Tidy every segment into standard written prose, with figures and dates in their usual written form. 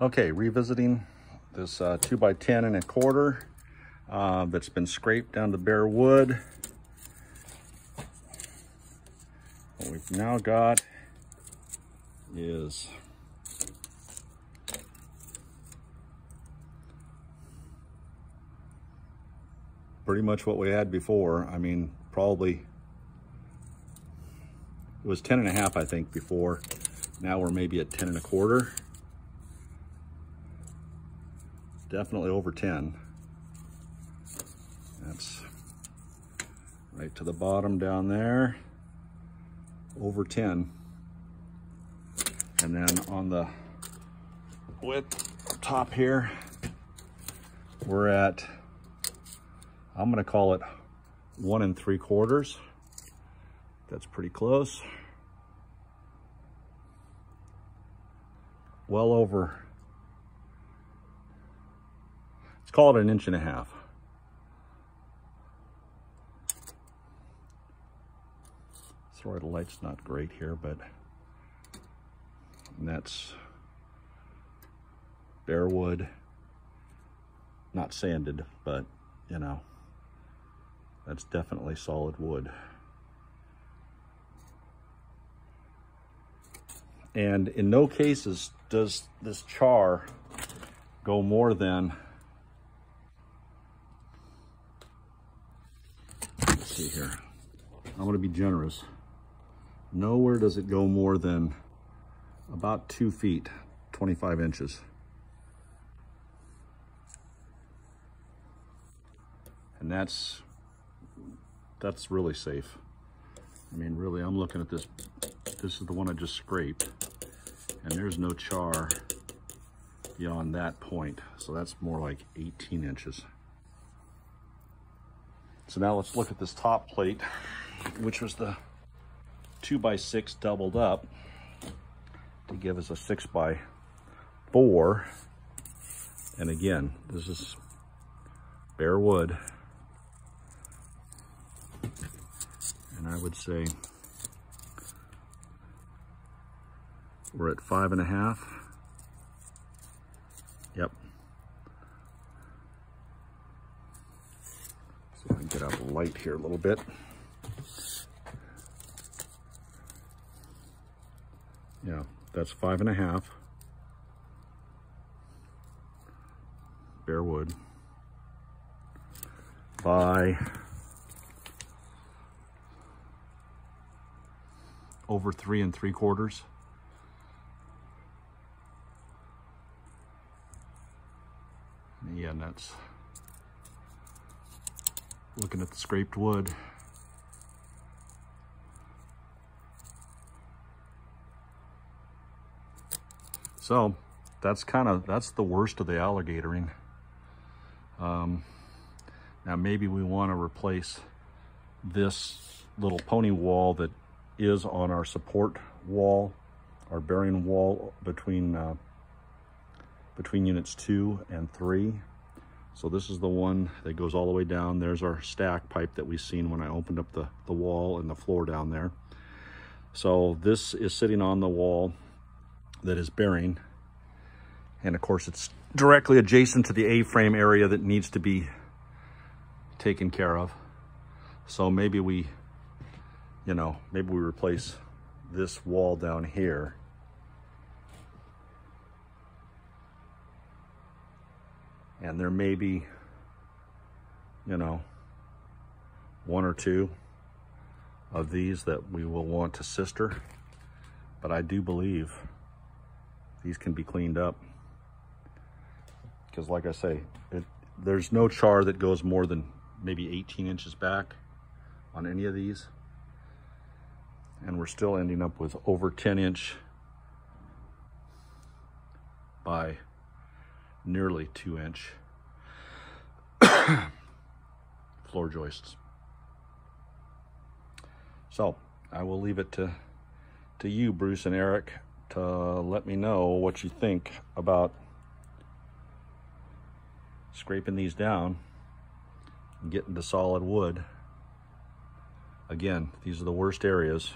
Okay, revisiting this 2x10 1/4 that's been scraped down to bare wood. What we've now got is pretty much what we had before. I mean, probably it was 10 1/2, I think, before. Now we're maybe at 10 1/4. Definitely over 10. That's right to the bottom down there, over 10. And then on the width top here, we're at, I'm gonna call it 1 3/4. That's pretty close. Well over, let's call it 1 1/2 inches. Sorry, the light's not great here, but that's bare wood, not sanded, but you know, that's definitely solid wood. And in no cases does this char go more than, let's see here, I'm going to be generous. Nowhere does it go more than about 2 feet, 25 inches. And that's really safe. I mean, really, I'm looking at this. This is the one I just scraped, and there's no char beyond that point. So that's more like 18 inches. So now let's look at this top plate, which was the 2x6 doubled up to give us a 6x4. And again, this is bare wood. And I would say we're at 5 1/2. Yep. So I can get out the light here a little bit. Yeah, that's 5 1/2. Bare wood. By over 3 3/4. Yeah, and that's looking at the scraped wood. So that's the worst of the alligatoring. Now maybe we want to replace this little pony wall that is on our support wall, our bearing wall between units 2 and 3. So this is the one that goes all the way down. There's our stack pipe that we've seen when I opened up the wall and the floor down there. So this is sitting on the wall that is bearing. And of course it's directly adjacent to the A-frame area that needs to be taken care of. So maybe we replace this wall down here. And there may be, 1 or 2 of these that we will want to sister. But I do believe these can be cleaned up. Because like I say, there's no char that goes more than maybe 18 inches back on any of these. And we're still ending up with over 10-inch by nearly 2-inch floor joists. So I will leave it to you, Bruce and Eric, to let me know what you think about scraping these down and getting to solid wood. Again, these are the worst areas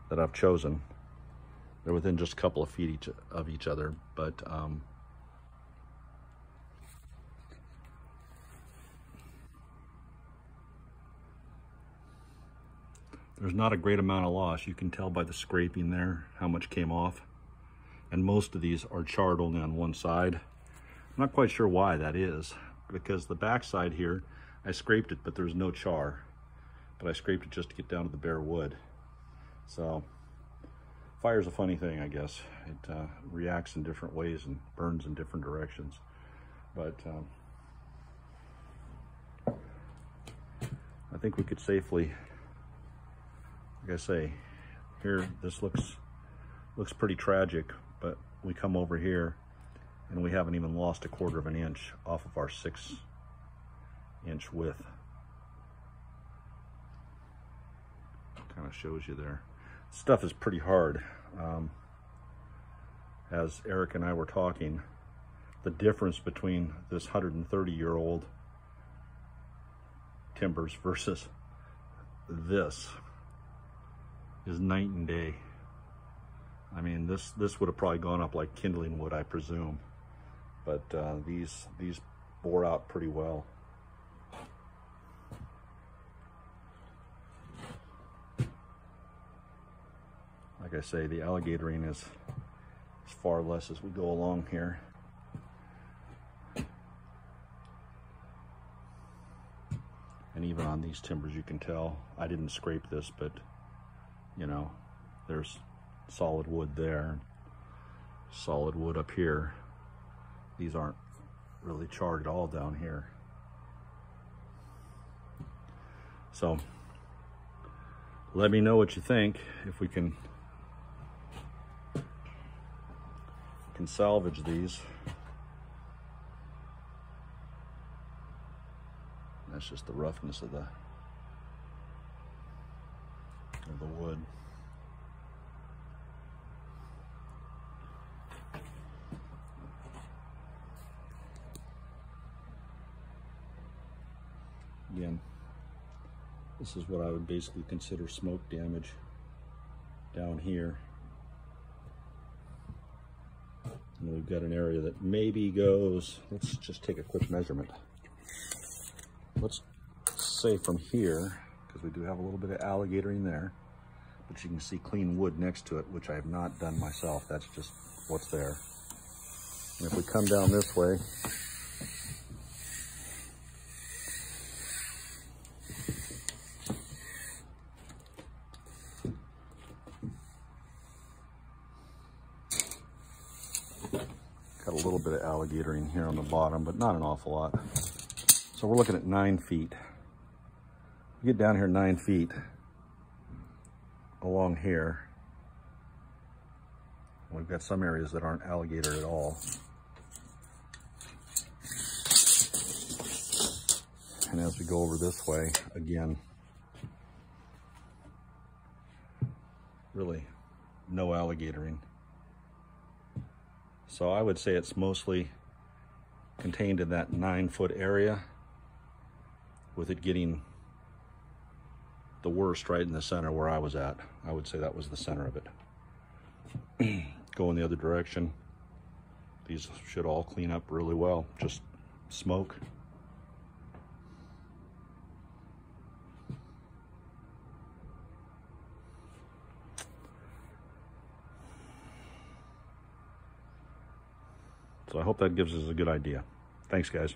that I've chosen. They're within just a couple of feet of each other, but there's not a great amount of loss. You can tell by the scraping there how much came off. And most of these are charred only on one side. I'm not quite sure why that is, because the back side here, I scraped it, but there's no char. But I scraped it just to get down to the bare wood. So fire's a funny thing, I guess. It reacts in different ways and burns in different directions. But I think we could safely, like I say, here this looks pretty tragic, but we come over here and we haven't even lost a quarter of an inch off of our 6-inch width. Kind of shows you there. Stuff is pretty hard. As Eric and I were talking, the difference between this 130-year-old timbers versus this is night and day. I mean, this would have probably gone up like kindling wood, I presume, but these bore out pretty well. Like I say, the alligatoring is far less as we go along here. And even on these timbers, you can tell, I didn't scrape this, but you know, there's solid wood there, solid wood up here. These aren't really charred at all down here. So let me know what you think, if we can salvage these. That's just the roughness of the wood. Again, this is what I would basically consider smoke damage down here. And we've got an area that maybe goes, let's just take a quick measurement. Let's say from here, because we do have a little bit of alligatoring there, but you can see clean wood next to it, which I have not done myself. That's just what's there. And if we come down this way, got a little bit of alligatoring here on the bottom, but not an awful lot. So we're looking at 9 feet. We get down here 9 feet along here. We've got some areas that aren't alligator at all. And as we go over this way, again, really no alligatoring. So I would say it's mostly contained in that 9-foot area, with it getting the worst right in the center where I was at. I would say that was the center of it. Going the other direction, these should all clean up really well. Just smoke. So I hope that gives us a good idea. Thanks, guys.